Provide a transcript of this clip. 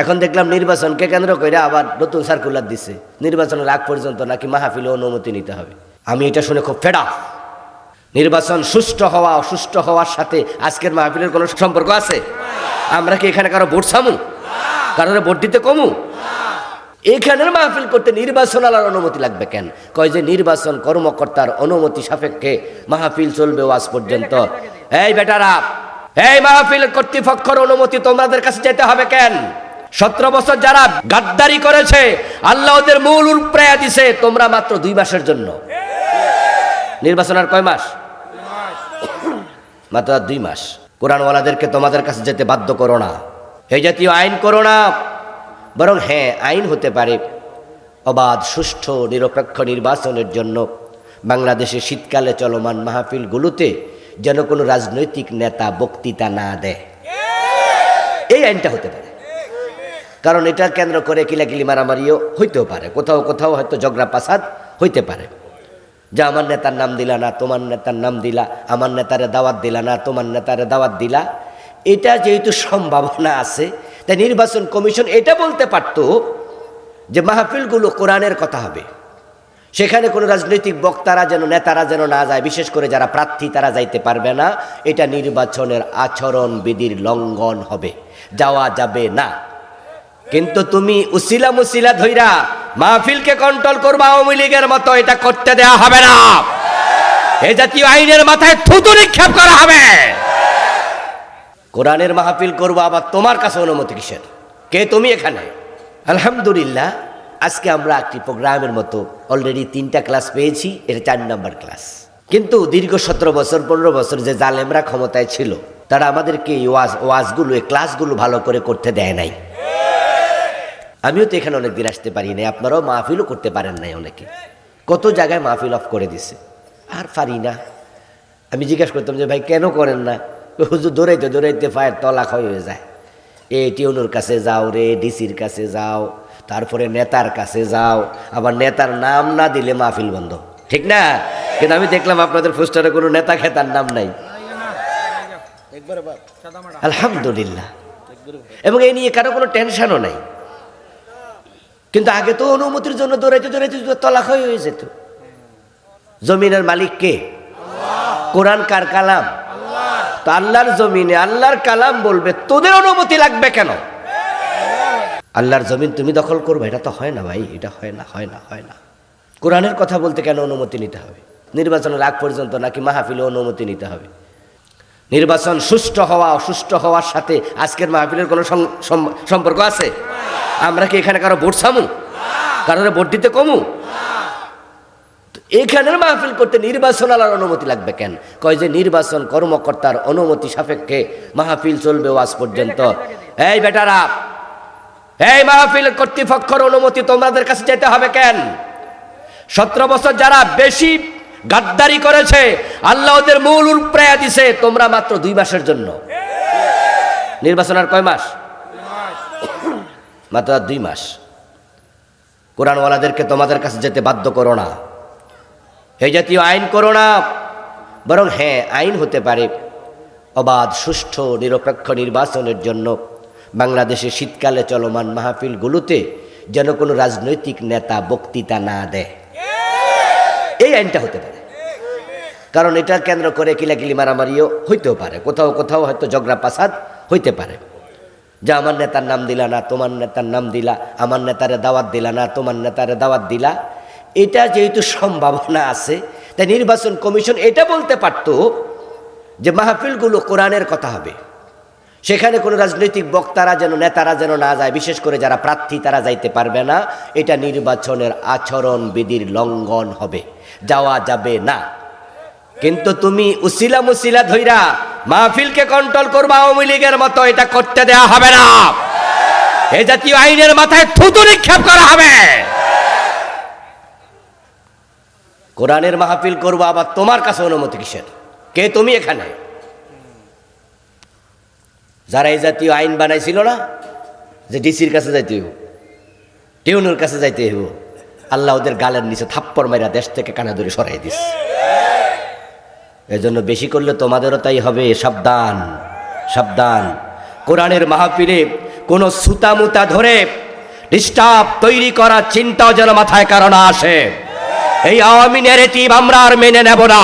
এখন দেখলাম নির্বাচনকে কেন্দ্র করে আবার নতুন সার্কুলার দিছে, নির্বাচনের আগ পর্যন্ত নাকি মাহফিলে অনুমতি নিতে হবে। আমি এটা শুনে খুব ফেড আপ। নির্বাচন সুষ্ঠু হওয়া অসুষ্ঠ হওয়ার সাথে আজকের মাহফিলের কোনো সম্পর্ক আছে? আমরা কি এখানে কারো ভোট ছামু, কারোর ভোট দিতে কমু? এখানের মাহফিল করতে নির্বাচন আলার অনুমতি লাগবে কেন? কয় যে নির্বাচন কর্মকর্তার অনুমতি সাপেক্ষে মাহফিল চলবে আজ পর্যন্ত। এই বেটারা, এই মাহফিল কর্তৃপক্ষের অনুমতি তোমাদের কাছে যেতে হবে কেন? 17 বছর যারা গাদ্দারি করেছে আল্লাহ ওদের মূল উপরে দিছে, তোমরা মাত্র 2 মাসের জন্য। নির্বাচন আর কয় মাস? মাত্র 2 মাস। কোরআনওয়ালাদেরকে তোমাদের কাছে যেতে বাধ্য করো না, এই জাতীয় আইন করো না। বরং হ্যাঁ, আইন হতে পারে অবাধ সুষ্ঠু নিরপেক্ষ নির্বাচনের জন্য বাংলাদেশে শীতকালে চলমান মাহফিলগুলোতে যেন কোনো রাজনৈতিক নেতা বক্তৃতা না দেয়, এই আইনটা হতে পারে। কারণ এটা কেন্দ্র করে কিলাকিলি মারামারিও হইতেও পারে, কোথাও কোথাও হয়তো ঝগড়া পাসাদ হইতে পারে। যে আমার নেতার নাম দিলা না, তোমার নেতার নাম দিলা, আমার নেতারে দাওয়াত দিলা না, তোমার নেতারে দাওয়াত দিলা, এটা যেহেতু সম্ভাবনা আছে, তাই নির্বাচন কমিশন এটা বলতে পারতো যে মাহফিলগুলো কোরআনের কথা হবে, সেখানে কোনো রাজনৈতিক বক্তারা যেন, নেতারা যেন না যায়, বিশেষ করে যারা প্রার্থী তারা যাইতে পারবে না, এটা নির্বাচনের আচরণ বিধির লঙ্ঘন হবে, যাওয়া যাবে না। কিন্তু তুমি উসিলা মুসিলা ধইরা মাহফিলকে কন্ট্রোল করবা আওয়ামী লীগের মতো, এটা করতে দেওয়া হবে না। এই জাতীয় আইনের মাথায় থুতু নিক্ষেপ করা হবে। কোরআনের মাহফিল করবো, আবার তোমার কাছে অনুমতি কিসের? কে তুমি এখানে? আলহামদুলিল্লাহ, আজকে আমরা একটি প্রোগ্রামের মতো অলরেডি 3টা ক্লাস পেয়েছি, এটা 4 নম্বর ক্লাস। কিন্তু দীর্ঘ 17 বছর 15 বছর যে জালেমরা ক্ষমতায় ছিল, তারা আমাদেরকে এই ওয়াজগুলো, এই ক্লাসগুলো ভালো করে করতে দেয় নাই। আমিও তো এখানে অনেকদিন আসতে পারি নাই, আপনারাও মাহফিলও করতে পারেন নাই। অনেকে কত জায়গায় মাহফিল অফ করে দিছে, আর পারি না। আমি জিজ্ঞাসা করতাম যে ভাই কেন করেন না? হুজুর দৌড়াইতে দৌড়াইতে পায়ের তলা ক্ষয় হয়ে যায়। টিউনুর কাছে যাও রে, ডিসির কাছে যাও, তারপরে নেতার কাছে যাও, আবার নেতার নাম না দিলে মাহফিল বন্ধ, ঠিক না? কিন্তু আমি দেখলাম আপনাদের পোস্টারে কোনো নেতা খেতার নাম নাই, আলহামদুলিল্লাহ। এবং এই নিয়ে কারো কোনো টেনশনও নাই। কিন্তু আগে তো অনুমতির জন্য দৌড়াইতে দৌড়াইতে তলা ক্ষয় হয়ে যেত। জমিনের মালিক কে? কোরআন কার কালাম? তো আল্লাহর জমিনে আল্লাহর কালাম বলবে, তোদের অনুমতি লাগবে কেন? আল্লাহর জমিন তুমি দখল করবে, এটা তো হয় না ভাই, এটা হয় না, হয় না, হয় না। কোরআনের কথা বলতে কেন অনুমতি নিতে হবে? নির্বাচনের আগ পর্যন্ত নাকি মাহফিলে অনুমতি নিতে হবে? নির্বাচন সুষ্ঠু হওয়া অসুষ্ঠ হওয়ার সাথে আজকের মাহফিলের কোনো সম্পর্ক আছে? আমরা কি এখানে কারো ভোট ছামু, কারোর ভোট দিতে কমু? এখানের মাহফিল করতে নির্বাচন আলার অনুমতি লাগবে কেন? কয় যে নির্বাচন কর্মকর্তার অনুমতি সাপেক্ষে মাহফিল চলবে আজ পর্যন্ত। এই বেটারা, এই মাহফিল কর্তৃপক্ষের অনুমতি তোমাদের কাছে যেতে হবে কেন? 17 বছর যারা বেশি গাদ্দারি করেছে আল্লাহ ওদের মূল উপরে দিছে, তোমরা মাত্র 2 মাসের জন্য। নির্বাচন আর কয় মাস? মাত্র 2 মাস। কোরআনওয়ালাদেরকে তোমাদের কাছে যেতে বাধ্য করো না, এই জাতীয় আইন করো না। বরং হ্যাঁ, আইন হতে পারে অবাধ সুষ্ঠু নিরপেক্ষ নির্বাচনের জন্য বাংলাদেশে শীতকালে চলমান মাহফিলগুলোতে যেন কোনো রাজনৈতিক নেতা বক্তৃতা না দেয়, এই আইনটা হতে পারে। কারণ এটা কেন্দ্র করে কিলাকিলি মারামারিও হইতেও পারে, কোথাও কোথাও হয়তো ঝগড়া পাসাদ হইতে পারে। যে আমার নেতার নাম দিলা না, তোমার নেতার নাম দিলা, আমার নেতারে দাওয়াত দিলা না, তোমার নেতারে দাওয়াত দিলা, এটা যেহেতু সম্ভাবনা আছে, তাই নির্বাচন কমিশন এটা বলতে পারতো যে মাহফিলগুলো কোরআনের কথা হবে, সেখানে কোনো রাজনৈতিক বক্তারা যেন, নেতারা যেন না যায়, বিশেষ করে যারা প্রার্থী তারা যাইতে পারবে না, এটা নির্বাচনের আচরণ বিধির লঙ্ঘন হবে, যাওয়া যাবে না। কিন্তু তুমি উসিলা মুসিলা ধইরা মাহফিলকে কন্ট্রোল করবা আওয়ামী লীগের মতো, এটা করতে দেওয়া হবে না। এই জাতীয় আইনের মাথায় থুতু নিক্ষেপ করা হবে। কোরআনের মাহফিল করবো, আবার তোমার কাছে অনুমতি কিসের? কে তুমি এখানে? যারা এই জাতীয় আইন বানাইছিল না, যে ডিসির কাছে যাইতে হইব, টিউনুর কাছে যাইতে হইব, আল্লাহ ওদের গালের নিচে থাপ্পড় মাইরা দেশ থেকে কানা ধরে সরাই দিস। এজন্য বেশি করলে তোমাদেরও তাই হবে, সাবধান, সাবধান। কোরআনের মাহফিলে কোনো সুতামুতা ধরে ডিস্টার্ব তৈরি করার চিন্তাও যেন মাথায় কারণ আসে। এই আওয়ামী ন্যারেটিভ আমরা আর মেনে নেব না।